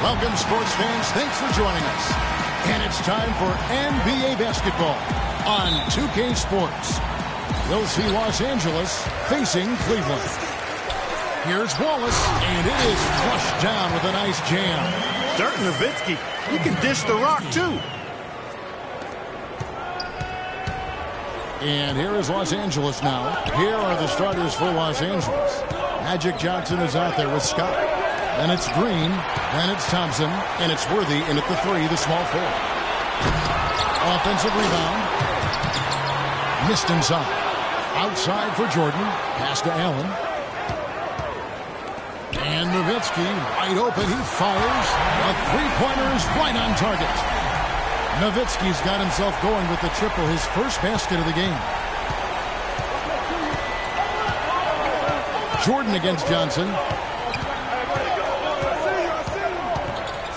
Welcome, sports fans. Thanks for joining us. And it's time for NBA basketball on 2K Sports. We'll see Los Angeles facing Cleveland. Here's Wallace, and it is flushed down with a nice jam. Dirk Nowitzki, he can dish the rock, too. And here is Los Angeles now. Here are the starters for Los Angeles. Magic Johnson is out there with Scott. Then it's Green. Then it's Thompson. And it's Worthy in at the 3, the small forward. Offensive rebound. Missed inside. Outside for Jordan. Pass to Allen. And Nowitzki wide open. He fires. A three-pointer is right on target. Nowitzki's got himself going with the triple, his first basket of the game. Jordan against Johnson.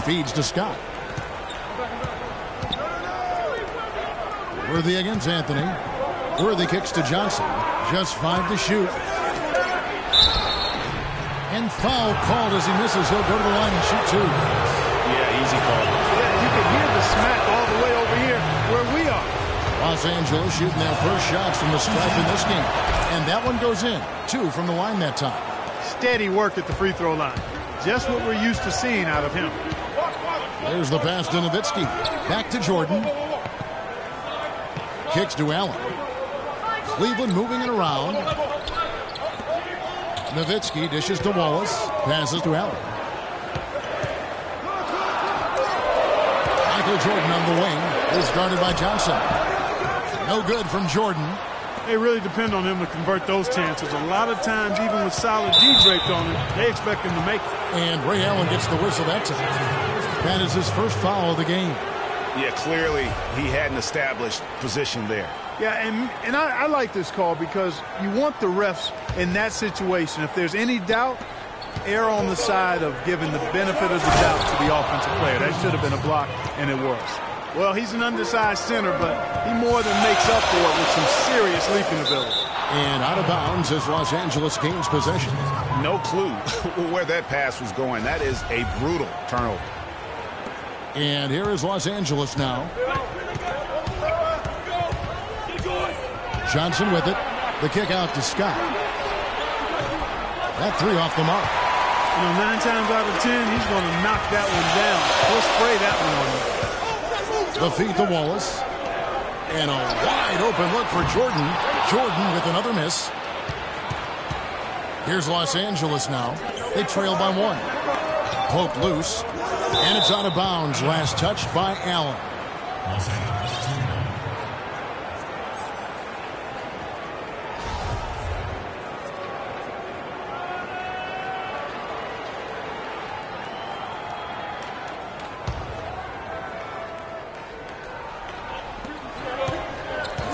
Feeds to Scott. Worthy against Anthony. Worthy kicks to Johnson. Just 5 to shoot. And foul called as he misses. He'll go to the line and shoot 2. Yeah, easy call. Yeah, you can hear the smack all the way over here where we are. Los Angeles shooting their first shots from the stripe in this game. And that one goes in. 2 from the line that time. Steady work at the free throw line. Just what we're used to seeing out of him. There's the pass to Nowitzki. Back to Jordan. Kicks to Allen. Cleveland moving it around. Nowitzki dishes to Wallace. Passes to Allen. Michael Jordan on the wing is guarded by Johnson. No good from Jordan. They really depend on him to convert those chances. A lot of times, even with solid D draped on him, they expect him to make it. And Ray Allen gets the whistle that time. That is his first foul of the game. Yeah, clearly he had an established position there. Yeah, and I like this call because you want the refs in that situation. If there's any doubt, err on the side of giving the benefit of the doubt to the offensive player. That should have been a block, and it was. Well, he's an undersized center, but he more than makes up for it with some serious leaping ability. And out of bounds as Los Angeles gains possession. No clue where that pass was going. That is a brutal turnover. And here is Los Angeles now. Johnson with it. The kick out to Scott. That 3 off the mark. You know, 9 times out of 10, he's going to knock that one down. He'll spray that one on you. The feed to Wallace. And a wide open look for Jordan. Jordan with another miss. Here's Los Angeles now. They trail by 1. Poked loose. And it's out of bounds. Last touch by Allen.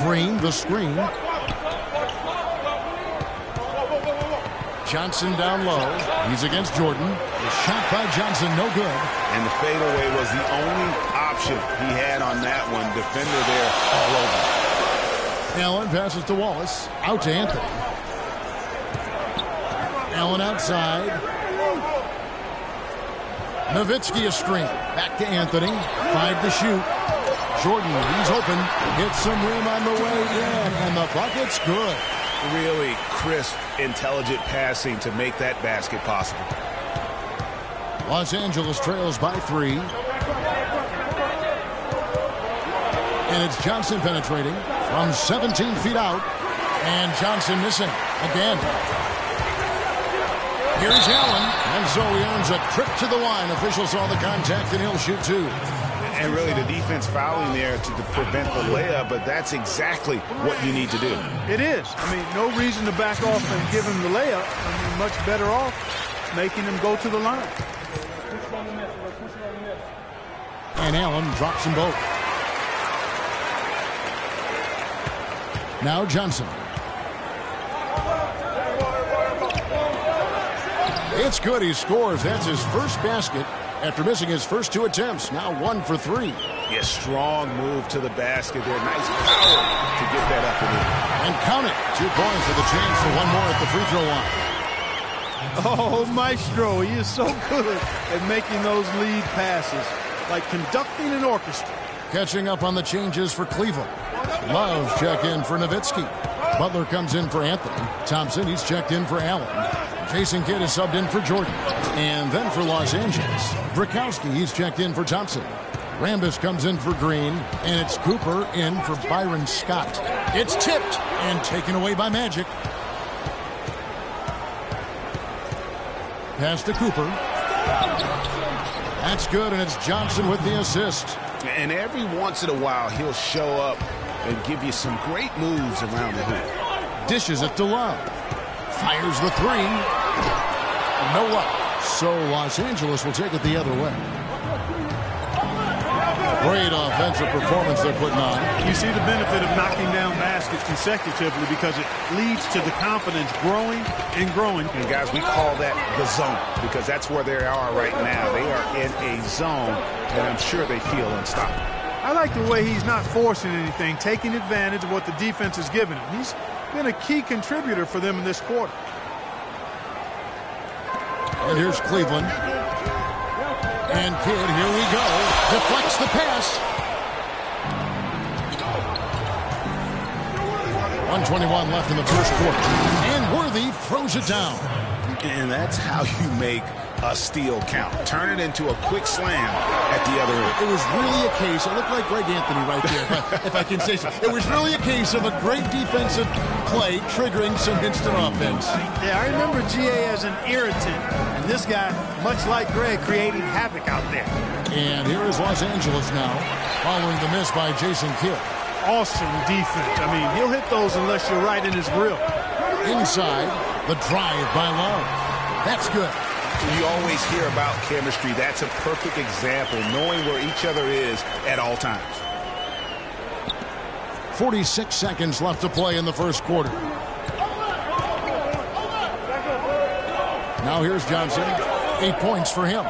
Green, the screen. Johnson down low. He's against Jordan. The shot by Johnson, no good. And the fadeaway was the only option he had on that one. Defender there all over. Allen passes to Wallace. Out to Anthony. Allen outside. Nowitzki a screen. Back to Anthony. 5 to shoot. Jordan, he's open. Hits some rim on the way in. And the bucket's good. Really crisp, intelligent passing to make that basket possible. Los Angeles trails by 3. And it's Johnson penetrating from 17 feet out. And Johnson missing again. Here's Allen. And so he earns a trip to the line. Officials saw the contact and he'll shoot 2. And really the defense fouling there to prevent the layup, but that's exactly what you need to do. It is. I mean, no reason to back off and give him the layup. I mean, much better off making him go to the line. And Allen drops them both. Now Johnson. It's good. He scores. That's his first basket after missing his first 2 attempts. Now 1 for 3. Yeah, strong move to the basket there. Nice power to get that up and in. And count it. 2 points with a chance for 1 more at the free throw line. Oh, Maestro, he is so good at making those lead passes, like conducting an orchestra. Catching up on the changes for Cleveland. Love check in for Nowitzki. Butler comes in for Anthony. Thompson, he's checked in for Allen. Jason Kidd is subbed in for Jordan. And then for Los Angeles, Brakowski, he's checked in for Thompson. Rambis comes in for Green, and it's Cooper in for Byron Scott. It's tipped and taken away by Magic. Pass to Cooper. That's good, and it's Johnson with the assist. And every once in a while, he'll show up and give you some great moves around the hoop. Dishes it to Love. Fires the three. No luck. So Los Angeles will take it the other way. Great offensive performance they're putting on. You see the benefit of knocking down baskets consecutively because it leads to the confidence growing and growing. And guys, we call that the zone because that's where they are right now. They are in a zone that I'm sure they feel unstoppable. I like the way he's not forcing anything, taking advantage of what the defense has given him. He's been a key contributor for them in this quarter. And here's Cleveland. And Kidd, here we go. Deflects the pass. 1:21 left in the first quarter. And Worthy throws it down. And that's how you make a steal count. Turn it into a quick slam at the other end. It was really a case, it looked like Greg Anthony right there, if I can say so. It was really a case of a great defensive play triggering some instant offense. Yeah, I remember GA as an irritant. And this guy, much like Greg, creating havoc out there. And here is Los Angeles now, following the miss by Jason Kidd. Awesome defense. I mean, he'll hit those unless you're right in his grill. Inside, the drive by Love. That's good. You always hear about chemistry. That's a perfect example, knowing where each other is at all times. 46 seconds left to play in the first quarter. Now here's Johnson. 8 points for him.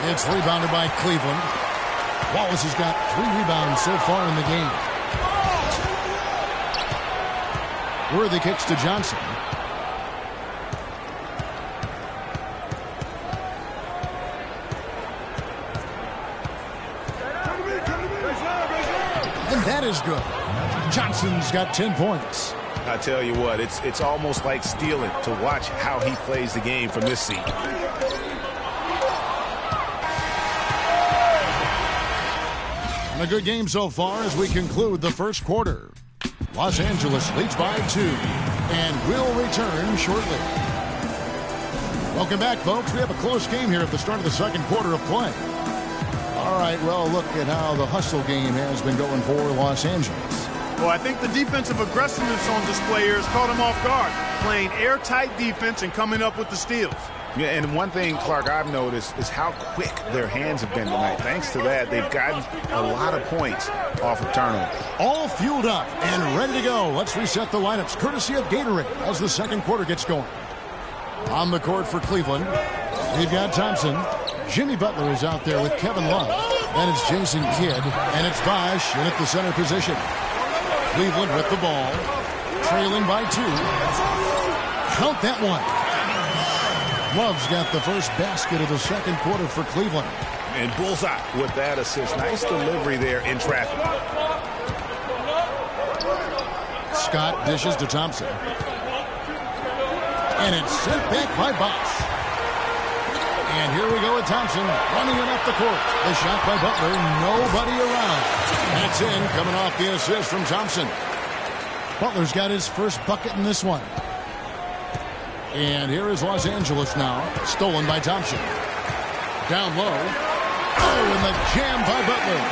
It's rebounded by Cleveland. Wallace has got 3 rebounds so far in the game. Worthy kicks to Johnson. And that is good. Johnson's got 10 points. I tell you what, it's almost like stealing to watch how he plays the game from this seat. And a good game so far as we conclude the first quarter. Los Angeles leads by 2 and will return shortly. Welcome back, folks. We have a close game here at the start of the second quarter of play. All right, well, look at how the hustle game has been going for Los Angeles. Well, I think the defensive aggressiveness on display here has caught him off guard, playing airtight defense and coming up with the steals. Yeah, and one thing, Clark, I've noticed is how quick their hands have been tonight. Thanks to that, they've gotten a lot of points off of turnovers. All fueled up and ready to go. Let's reset the lineups, courtesy of Gatorade, as the second quarter gets going. On the court for Cleveland, we've got Thompson. Jimmy Butler is out there with Kevin Love. Then it's Jason Kidd, and it's Bosh in at the center position. Cleveland with the ball, trailing by 2. Count that one. Love's got the first basket of the second quarter for Cleveland. And bullseye with that assist. Nice delivery there in traffic. Scott dishes to Thompson. And it's sent back by Bosh. And here we go with Thompson running it up the court. The shot by Butler, nobody around. That's in, coming off the assist from Thompson. Butler's got his first bucket in this one. And here is Los Angeles now, stolen by Thompson. Down low. Oh, and the jam by Butler.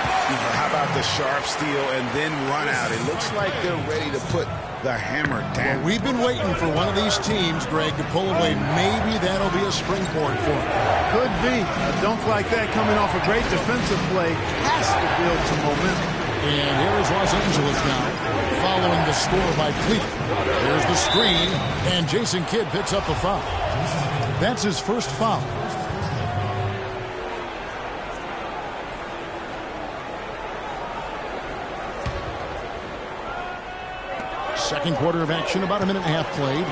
How about the sharp steal and then run out? It looks like they're ready to put the hammer down. Well, we've been waiting for one of these teams, Greg, to pull away. Maybe that'll be a springboard for them. Could be. A dunk like that coming off a great defensive play has to build some momentum. And here is Los Angeles now, following the score by Cleveland. There's the screen, and Jason Kidd picks up a foul. That's his first foul. Second quarter of action, about a minute and a half played.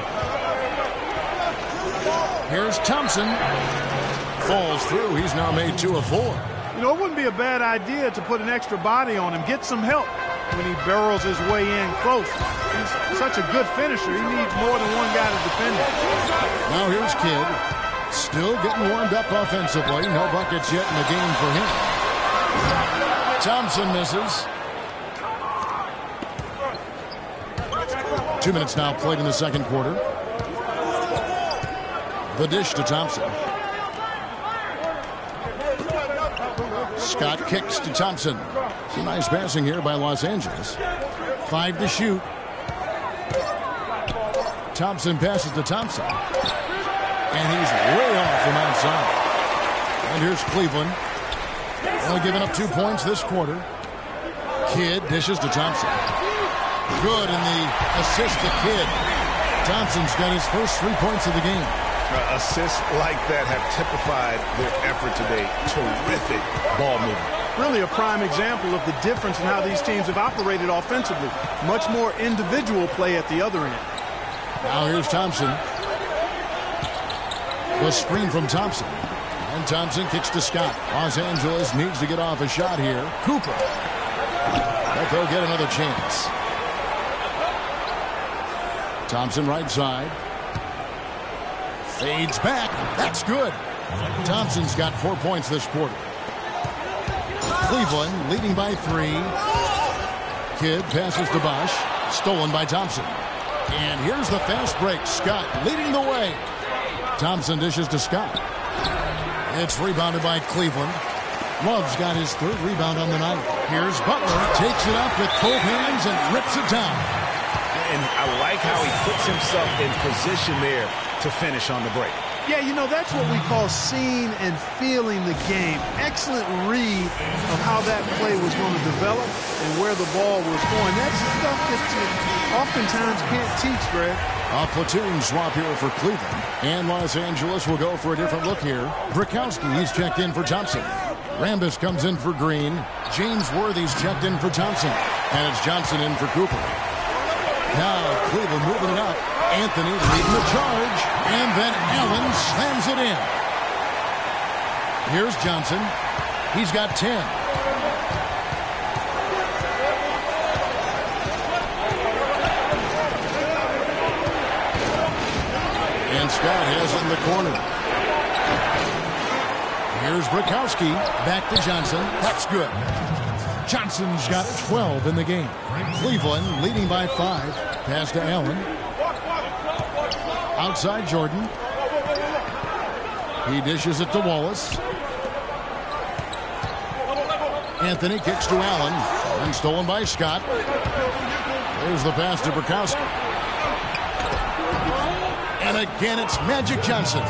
Here's Thompson. Falls through. He's now made 2 of 4. You know, it wouldn't be a bad idea to put an extra body on him, get some help when he barrels his way in close. He's such a good finisher. He needs more than one guy to defend him. Now here's Kidd. Still getting warmed up offensively. No buckets yet in the game for him. Thompson misses. 2 minutes now played in the second quarter. The dish to Thompson. Scott kicks to Thompson. Some nice passing here by Los Angeles. 5 to shoot. Thompson passes to Thompson. And he's way off from outside. And here's Cleveland. Only giving up 2 points this quarter. Kidd dishes to Thompson. Good in the assist to Kidd. Thompson's got his first 3 points of the game. Assists like that have typified their effort today. Terrific ball movement. Really a prime example of the difference in how these teams have operated offensively. Much more individual play at the other end. Now here's Thompson. The screen from Thompson. And Thompson kicks to Scott. Los Angeles needs to get off a shot here. Cooper. But they'll get another chance. Thompson right side. Fades back. That's good. Thompson's got 4 points this quarter. Cleveland leading by 3. Kidd passes to Bosch. Stolen by Thompson. And here's the fast break. Scott leading the way. Thompson dishes to Scott. It's rebounded by Cleveland. Love's got his 3rd rebound on the night. Here's Butler. Takes it up with both hands and rips it down. And I like how he puts himself in position there to finish on the break. Yeah, you know, that's what we call seeing and feeling the game. Excellent read of how that play was going to develop and where the ball was going. That's stuff that you oftentimes can't teach, Greg. A platoon swap here for Cleveland. And Los Angeles will go for a different look here. Brakowski, he's checked in for Thompson. Rambis comes in for Green. James Worthy's checked in for Thompson. And it's Johnson in for Cooper. Now Cleveland moving it up. Anthony leading the charge. And then Allen slams it in. Here's Johnson. He's got 10. And Scott has it in the corner. Here's Brakowski. Back to Johnson. That's good. Johnson's got 12 in the game. Cleveland leading by 5. Pass to Allen. Outside Jordan. He dishes it to Wallace. Anthony kicks to Allen. And stolen by Scott. There's the pass to Brakowski. And again, it's Magic Johnson.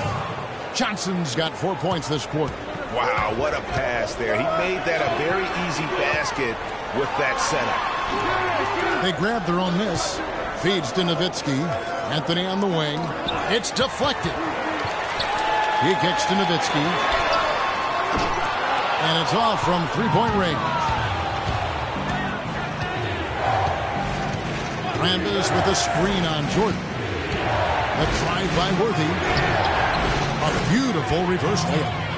Johnson's got 4 points this quarter. Wow, what a pass there. He made that a very easy basket with that setup. They grab their own miss. Feeds to Nowitzki. Anthony on the wing. It's deflected. He kicks to Nowitzki. And it's off from three-point range. Rambis with a screen on Jordan. A drive by Worthy. A beautiful reverse layup.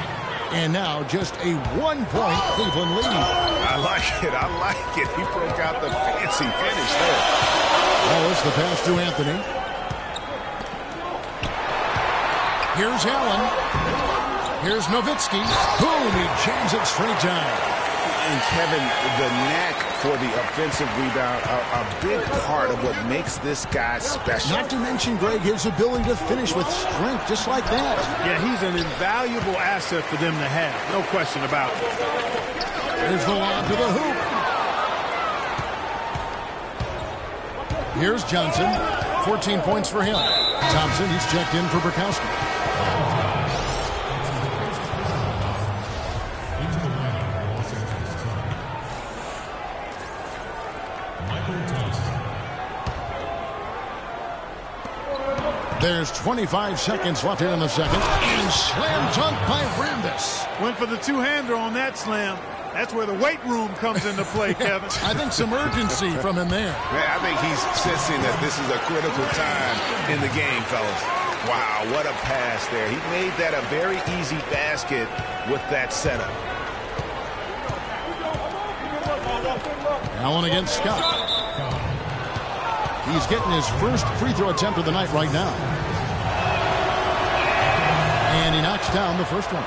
And now just a 1-point Cleveland lead. I like it. I like it. He broke out the fancy finish there. Wallace, the pass to Anthony. Here's Allen. Here's Nowitzki. Boom, he jams it straight down. And Kevin, the knack for the offensive rebound, a big part of what makes this guy special. Not to mention, Greg, his ability to finish with strength just like that. Yeah, he's an invaluable asset for them to have. No question about it. Here's the lob to the hoop. Here's Johnson. 14 points for him. Thompson, he's checked in for Brakowski. There's 25 seconds left here in the second. And slam dunk by Rambis. Went for the two-hander on that slam. That's where the weight room comes into play, Kevin. I think some urgency from him there. Yeah, I think he's sensing that this is a critical time in the game, fellas. Wow, what a pass there. He made that a very easy basket with that setup. Allen against Scott. He's getting his first free throw attempt of the night right now. And he knocks down the first one.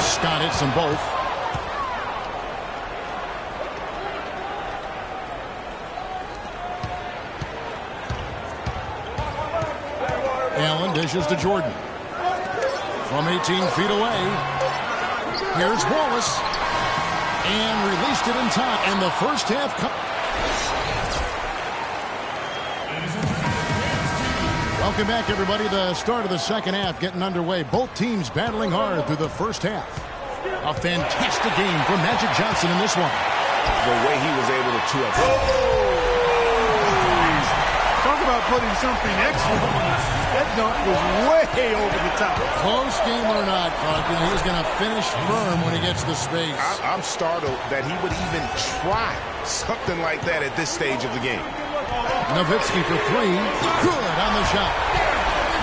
Scott hits them both. Allen dishes to Jordan. From 18 feet away. Here's Wallace. And released it in time. And the first half. Welcome back, everybody. The start of the second half getting underway. Both teams battling hard through the first half. A fantastic game from Magic Johnson in this one. The way he was able to Talk about putting something extra on us. That dunk was way over the top. Close game or not, Clark, he's going to finish firm when he gets the space. I'm startled that he would even try something like that at this stage of the game. Nowitzki for three. Good on the shot.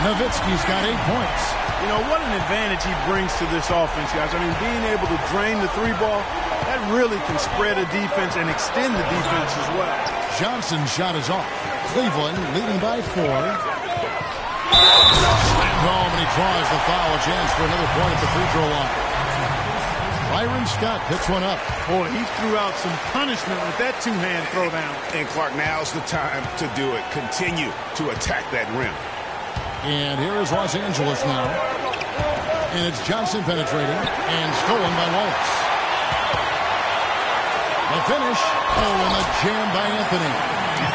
Nowitzki's got 8 points. You know, what an advantage he brings to this offense, guys. I mean, being able to drain the three ball, that really can spread a defense and extend the defense as well. Johnson's shot is off. Cleveland leading by 4. Slammed home, and he draws the foul. A chance for another point at the free throw line. Byron Scott picks one up. Boy, he threw out some punishment with that two-hand throwdown. And Clark, now's the time to do it. Continue to attack that rim. And here is Los Angeles now. And it's Johnson penetrating and stolen by Wallace. The finish. Oh, and the jam by Anthony.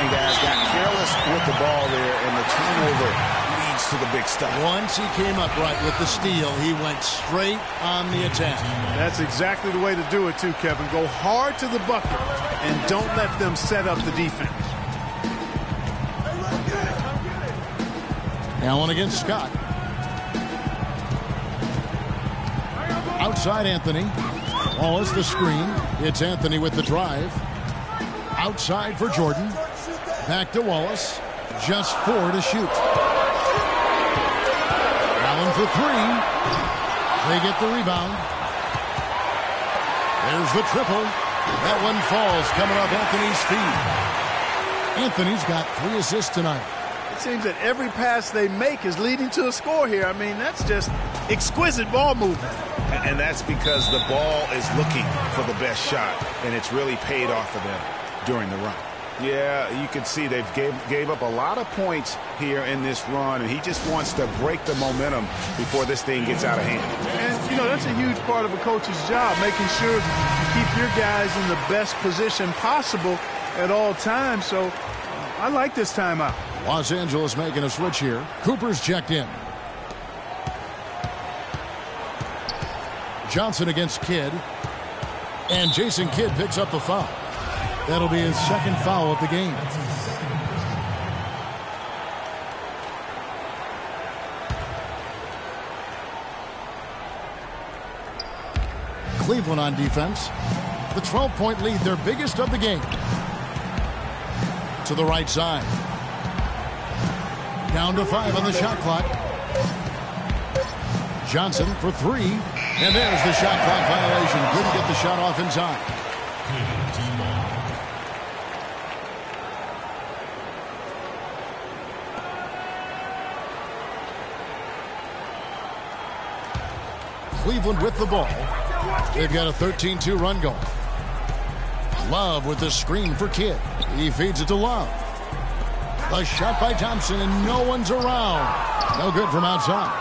And guys got careless with the ball there, and the turnover leads to the big stuff. Once he came up right with the steal, he went straight on the attack. That's exactly the way to do it, too, Kevin. Go hard to the bucket and don't let them set up the defense. Allen against Scott. Outside Anthony. Wallace the screen. It's Anthony with the drive. Outside for Jordan. Back to Wallace. Just 4 to shoot. Allen for 3. They get the rebound. There's the triple. That one falls coming off Anthony's feet. Anthony's got 3 assists tonight. It seems that every pass they make is leading to a score here. I mean, that's just exquisite ball movement. And that's because the ball is looking for the best shot, and it's really paid off for them during the run. Yeah, you can see they've gave up a lot of points here in this run, and he just wants to break the momentum before this thing gets out of hand. And, you know, that's a huge part of a coach's job, making sure you keep your guys in the best position possible at all times. So I like this timeout. Los Angeles making a switch here. Cooper's checked in. Johnson against Kidd. And Jason Kidd picks up the foul. That'll be his second foul of the game. Cleveland on defense. The 12-point lead, their biggest of the game. To the right side. Down to 5 on the shot clock. Johnson for 3. And there's the shot clock violation. Couldn't get the shot off in time. Cleveland with the ball. They've got a 13-2 run going. Love with the screen for Kidd. He feeds it to Love. The shot by Thompson, and no one's around. No good from outside.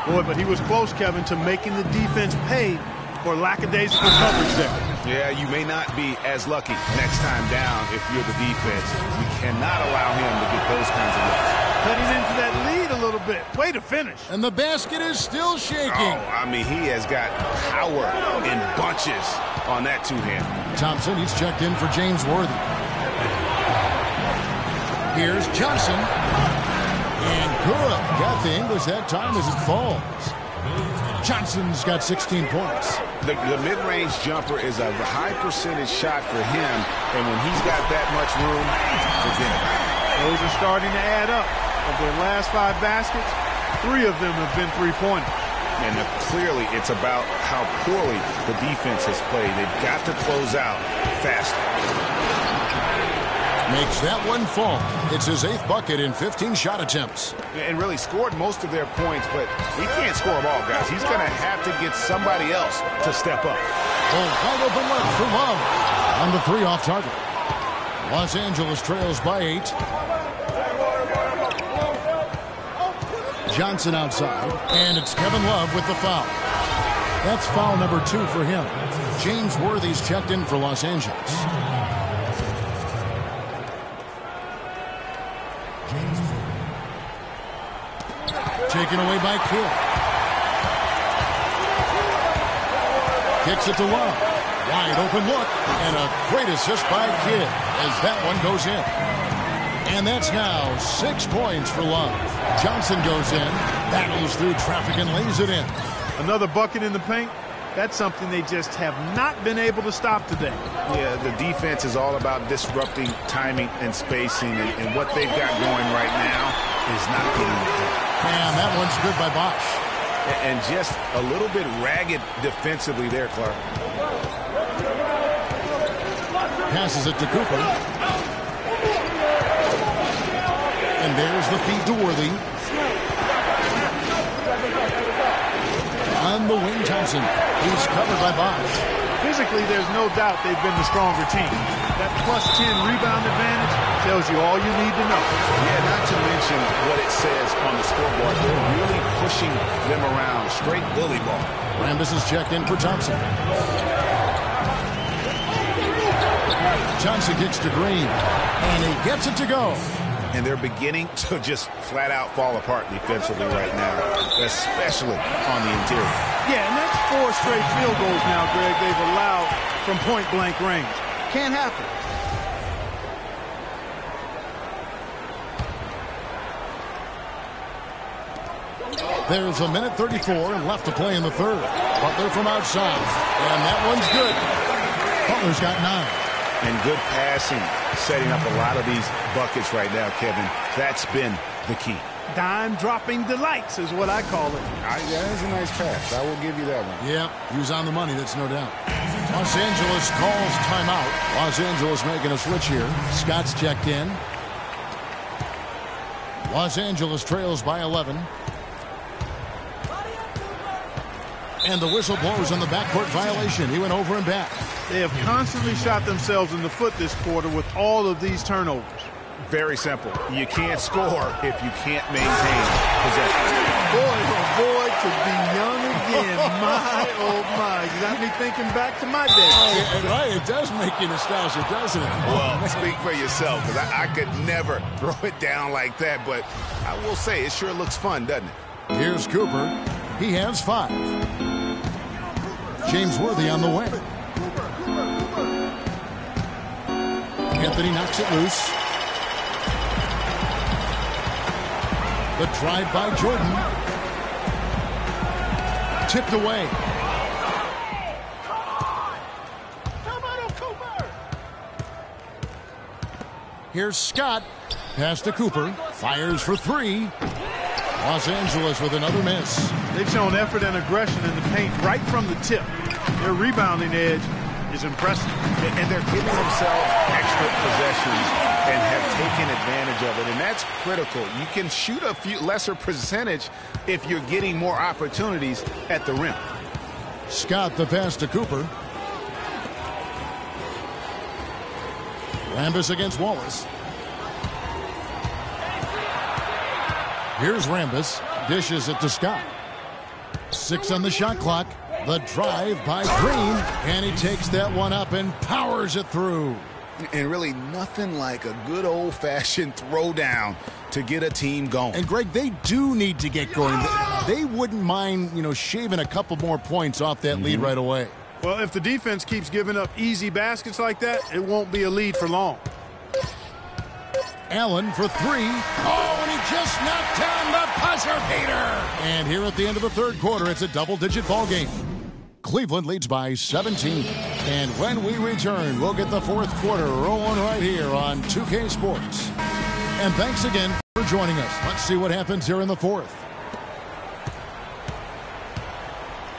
Boy, but he was close, Kevin, to making the defense pay for lackadaisical coverage there. Yeah, you may not be as lucky next time down if you're the defense. You cannot allow him to get those kinds of looks. Cutting into that lead a little bit. Way to finish. And the basket is still shaking. Oh, I mean, he has got power in bunches on that two-hand. Thompson, he's checked in for James Worthy. Here's Johnson. And good. Got the English that time as it falls. Johnson's got 16 points. The mid-range jumper is a high percentage shot for him, and when he's got that much room, forget it. Those are starting to add up. Of their last 5 baskets, 3 of them have been three-pointers. And clearly it's about how poorly the defense has played. They've got to close out faster. Makes that one fall. It's his 8th bucket in 15 shot attempts. And really scored most of their points, but he can't score them all, guys. He's going to have to get somebody else to step up. Oh, wide open look for Love. On the 3 off target. Los Angeles trails by 8. Johnson outside, and it's Kevin Love with the foul. That's foul number 2 for him. James Worthy's checked in for Los Angeles. Taken away by Kidd. Kicks it to Love. Wide open look, and a great assist by Kidd as that one goes in. And that's now 6 points for Love. Johnson goes in, battles through traffic and lays it in. Another bucket in the paint. That's something they just have not been able to stop today. Yeah, the defense is all about disrupting timing and spacing, and what they've got going right now is not getting it done. And that one's good by Bosch. And just a little bit ragged defensively there, Clark. Passes it to Cooper. And there's the feed to Worthy. On the wing, Thompson. He's covered by Bosch. Physically, there's no doubt they've been the stronger team. That +10 rebound advantage tells you all you need to know. Yeah, not to mention what it says on the scoreboard. They're really pushing them around. Straight bully ball. Rambis is checked in for Thompson. Johnson kicks to Green. And he gets it to go. And they're beginning to just flat out fall apart defensively right now, especially on the interior. Yeah, and that's 4 straight field goals now, Greg, they've allowed from point-blank range. Can't happen. There's a minute 34 left to play in the 3rd. Butler from outside. And that one's good. Butler's got 9. And good passing, setting up a lot of these buckets right now, Kevin. That's been the key. Dime-dropping delights is what I call it. That is a nice pass. I will give you that one. Yeah, he was on the money, that's no doubt. Los Angeles calls timeout. Los Angeles making a switch here. Scott's checked in. Los Angeles trails by 11. And the whistle blows on the backcourt violation. He went over and back. They have constantly shot themselves in the foot this quarter with all of these turnovers. Very simple. You can't score if you can't maintain possession. Boy, oh boy, to be young again. My, oh my. You got me thinking back to my day. Oh, right, it does make you nostalgic, doesn't it? Well, speak for yourself, because I could never throw it down like that, but I will say it sure looks fun, doesn't it? Here's Cooper. He has 5. James Worthy on the wing. Anthony knocks it loose. The drive by Jordan. Tipped away. Here's Scott. Pass to Cooper. Fires for 3. Los Angeles with another miss. They've shown effort and aggression in the paint right from the tip. Their rebounding edge is impressive. And they're giving themselves extra possessions and have taken advantage of it. And that's critical. You can shoot a few lesser percentage if you're getting more opportunities at the rim. Scott the pass to Cooper. Rambis against Wallace. Here's Rambis. Dishes it to Scott. 6 on the shot clock. The drive by Green. And he takes that one up and powers it through. And really nothing like a good old-fashioned throwdown to get a team going. And, Greg, they do need to get going. They wouldn't mind, shaving a couple more points off that lead right away. Well, if the defense keeps giving up easy baskets like that, it won't be a lead for long. Allen for 3. Oh, and he just knocked down the buzzer beater. And here at the end of the third quarter, it's a double-digit ball game. Cleveland leads by 17. And when we return, we'll get the fourth quarter rolling right here on 2K Sports. And thanks again for joining us. Let's see what happens here in the fourth.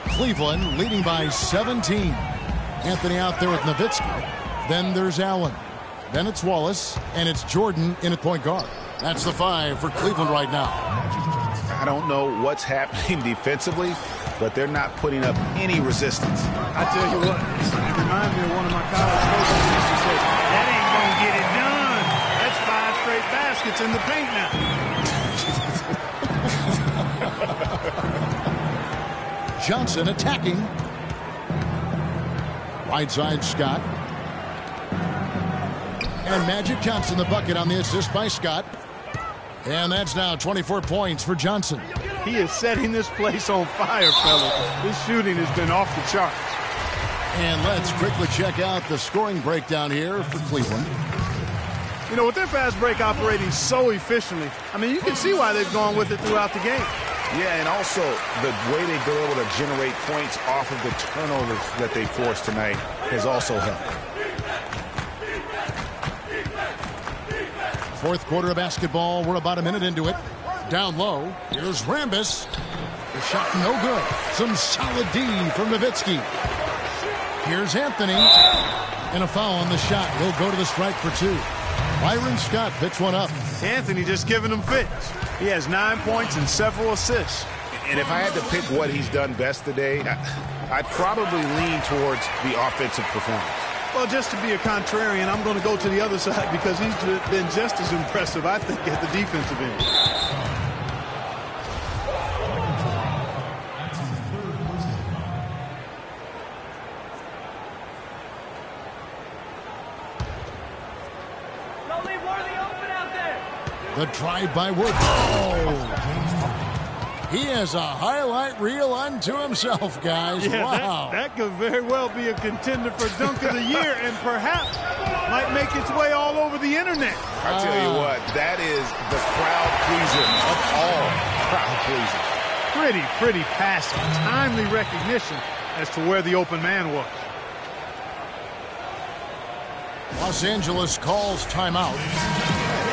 Cleveland leading by 17. Anthony out there with Nowitzki. Then there's Allen. Then it's Wallace. And it's Jordan in at point guard. That's the 5 for Cleveland right now. I don't know what's happening defensively, but they're not putting up any resistance. I tell you what, it reminds me of one of my college coaches used to say, that ain't going to get it done. That's 5 straight baskets in the paint now. Johnson attacking. Right side, Scott. And Magic Johnson, the bucket on the assist by Scott. And that's now 24 points for Johnson. He is setting this place on fire, fellas. His shooting has been off the charts. And let's quickly check out the scoring breakdown here for Cleveland. You know, with their fast break operating so efficiently, I mean, you can see why they've gone with it throughout the game. Yeah, and also the way they've been able to generate points off of the turnovers that they forced tonight has also helped. Fourth quarter of basketball. We're about a minute into it. Down low. Here's Rambis. The shot no good. Some solid D from Nowitzki. Here's Anthony. And a foul on the shot. He'll go to the strike for 2. Byron Scott picks one up. Anthony just giving him fits. He has 9 points and several assists. And if I had to pick what he's done best today, I'd probably lean towards the offensive performance. Well, just to be a contrarian, I'm going to go to the other side because he's been just as impressive, I think, at the defensive end. The drive by Wood. Oh! He has a highlight reel unto himself, guys. Yeah, wow. That could very well be a contender for Dunk of the Year and perhaps might make its way all over the internet. I tell you what, that is the crowd pleaser of all crowd pleasers. Pretty passing. Timely recognition as to where the open man was. Los Angeles calls timeout.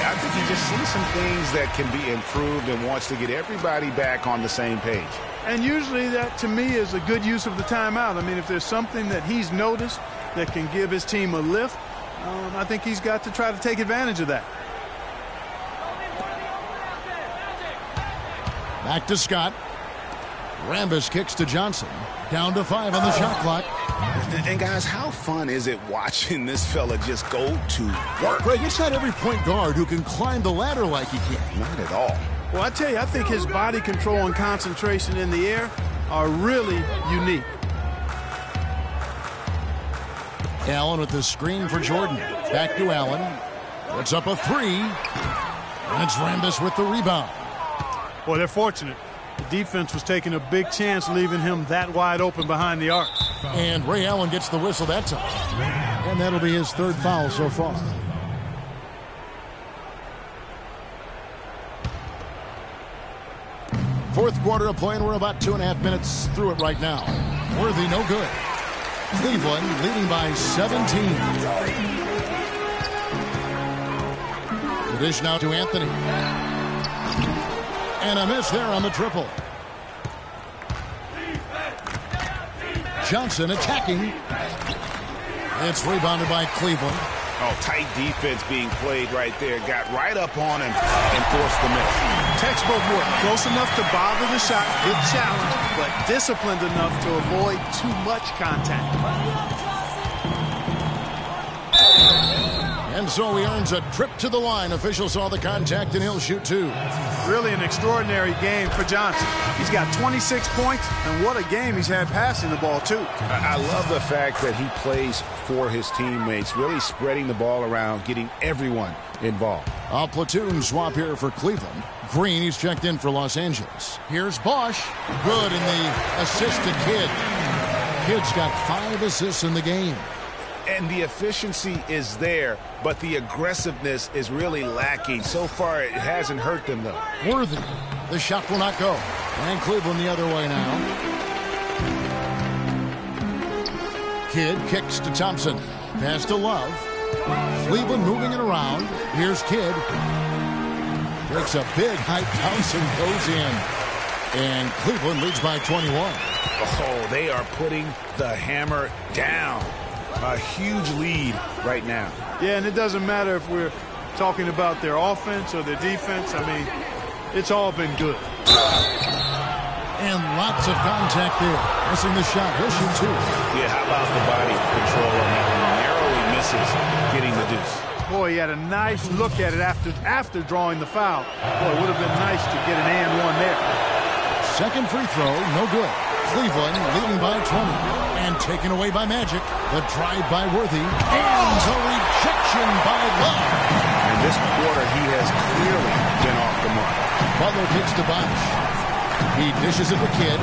I think he just sees some things that can be improved and wants to get everybody back on the same page. And usually that, to me, is a good use of the timeout. I mean, if there's something that he's noticed that can give his team a lift, I think he's got to try to take advantage of that. Back to Scott. Rambis kicks to Johnson. Down to 5 on the shot clock. And guys, how fun is it watching this fella just go to work? Greg, it's not every point guard who can climb the ladder like he can. Not at all. Well, I tell you, I think his body control and concentration in the air are really unique. Allen with the screen for Jordan. Back to Allen. Puts up a 3. And it's Rambis with the rebound. Well, they're fortunate. The defense was taking a big chance leaving him that wide open behind the arc. And Ray Allen gets the whistle that time. And that'll be his 3rd foul so far. Fourth quarter of play, and we're about 2.5 minutes through it right now. Worthy, no good. Cleveland leading by 17. The dish now to Anthony. And a miss there on the triple. Johnson attacking. It's rebounded by Cleveland. Oh, tight defense being played right there. Got right up on him and forced the miss. Textbook work. Close enough to bother the shot, good challenge, but disciplined enough to avoid too much contact. And so he earns a trip to the line. Officials saw the contact, and he'll shoot 2. Really an extraordinary game for Johnson. He's got 26 points, and what a game he's had passing the ball, too. I love the fact that he plays for his teammates, really spreading the ball around, getting everyone involved. A platoon swap here for Cleveland. Green, he's checked in for Los Angeles. Here's Bosch. Good in the assist to Kidd. Kidd's got 5 assists in the game. And the efficiency is there, but the aggressiveness is really lacking. So far, it hasn't hurt them, though. Worthy. The shot will not go. And Cleveland the other way now. Kidd kicks to Thompson. Pass to Love. Cleveland moving it around. Here's Kidd. Breaks a big height. Thompson goes in. And Cleveland leads by 21. Oh, they are putting the hammer down. A huge lead right now. Yeah, and it doesn't matter if we're talking about their offense or their defense. I mean, it's all been good. And lots of contact there. Missing the shot. He'll shoot two. Yeah, how about the body control on that one? Narrowly misses getting the deuce. Boy, he had a nice look at it after drawing the foul. Boy, it would have been nice to get an and one there. Second free throw, no good. Cleveland leading by 20. And taken away by Magic. The drive by Worthy. And the rejection by Love. And this quarter, he has clearly been off the mark. Butler kicks to Bosh. He dishes it to Kidd.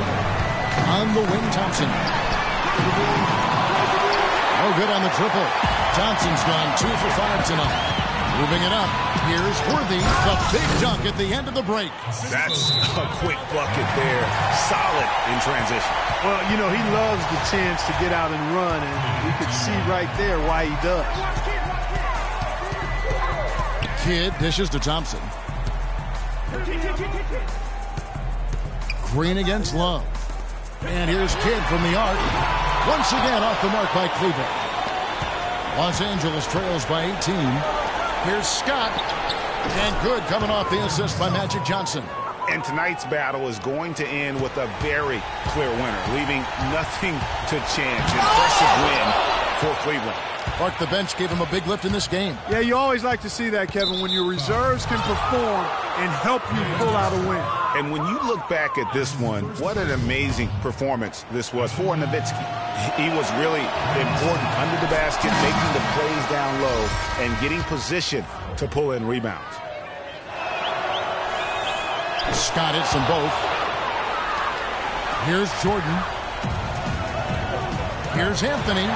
On the wing, Thompson. No good on the triple. Thompson's gone 2 for 5 tonight. Moving it up. Here's Worthy. The big dunk at the end of the break. That's a quick bucket there. Solid in transition. Well, you know, he loves the chance to get out and run, and you could see right there why he does. Kidd dishes to Thompson. Green against Love. And here's Kidd from the arc. Once again off the mark by Cleveland. Los Angeles trails by 18. Here's Scott. And good coming off the assist by Magic Johnson. And tonight's battle is going to end with a very clear winner, leaving nothing to chance. Impressive win for Cleveland. Clark, the bench gave him a big lift in this game. Yeah, you always like to see that, Kevin, when your reserves can perform and help you pull out a win. And when you look back at this one, what an amazing performance this was for Nowitzki. He was really important under the basket, making the plays down low and getting position to pull in rebounds. Scott hits them both. Here's Jordan. Here's Anthony.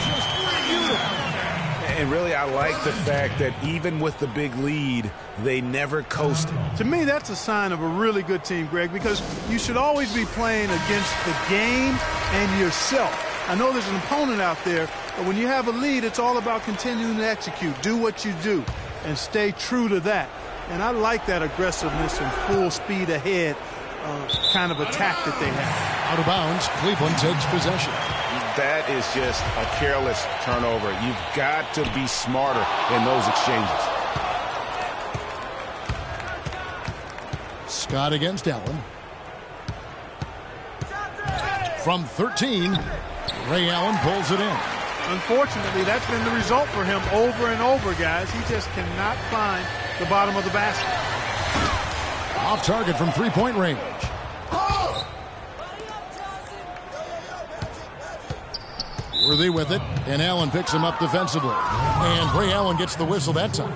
Just beautiful. And really, I like the fact that even with the big lead, they never coasted. To me, that's a sign of a really good team, Greg, because you should always be playing against the game and yourself. I know there's an opponent out there, but when you have a lead, it's all about continuing to execute. Do what you do and stay true to that. And I like that aggressiveness and full speed ahead kind of attack that they have. Out of bounds, Cleveland takes possession. That is just a careless turnover. You've got to be smarter in those exchanges. Scott against Allen. From 13, Ray Allen pulls it in. Unfortunately, that's been the result for him over and over, guys. He just cannot find the bottom of the basket. Off target from three-point range. Worthy with it, and Allen picks him up defensively. And Ray Allen gets the whistle that time.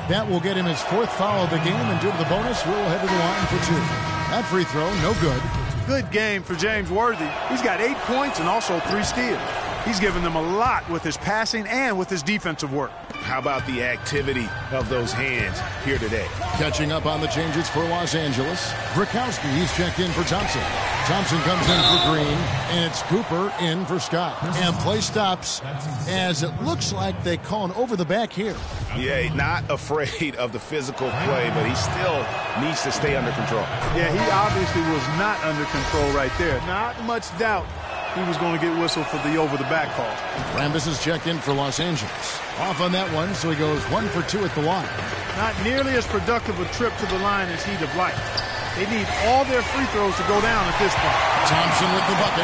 That will get him his 4th foul of the game, and due to the bonus, we'll head to the line for 2. That free throw, no good. Good game for James Worthy. He's got 8 points and also 3 steals. He's given them a lot with his passing and with his defensive work. How about the activity of those hands here today? Catching up on the changes for Los Angeles. Brakowski, he's checked in for Thompson. Thompson comes in for Green, and it's Cooper in for Scott. And play stops as it looks like they call an over the back here. Yeah, not afraid of the physical play, but he still needs to stay under control. Yeah, he obviously was not under control right there. Not much doubt he was going to get whistled for the over-the-back call. Rambis is checked in for Los Angeles. Off on that one, so he goes 1 for 2 at the line. Not nearly as productive a trip to the line as he'd have liked. They need all their free throws to go down at this point. Thompson with the bucket.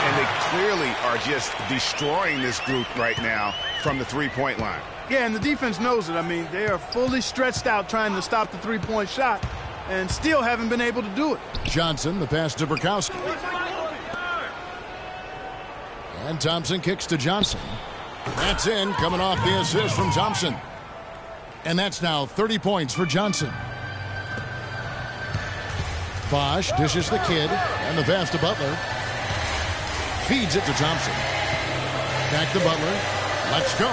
And they clearly are just destroying this group right now from the three-point line. Yeah, and the defense knows it. I mean, they are fully stretched out trying to stop the three-point shot and still haven't been able to do it. Johnson, the pass to Brakowski. And Thompson kicks to Johnson. That's in, coming off the assist from Thompson. And that's now 30 points for Johnson. Bosh dishes the Kidd, and the pass to Butler. Feeds it to Thompson. Back to Butler. Let's go.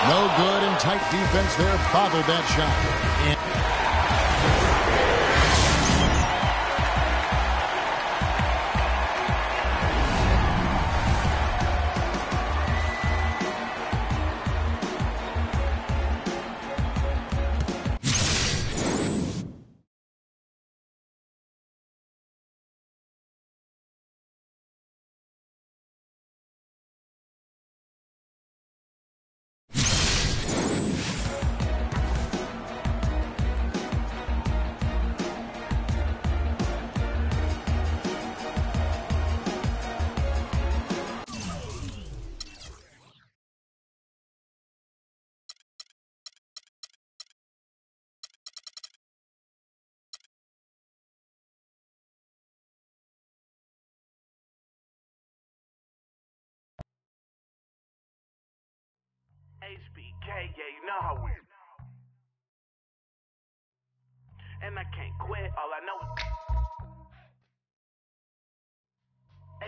No good, and tight defense there. Boggled that shot. And HBK, yeah, you know how we. And I can't quit, all I know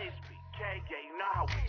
is HBK, yeah, you know how we.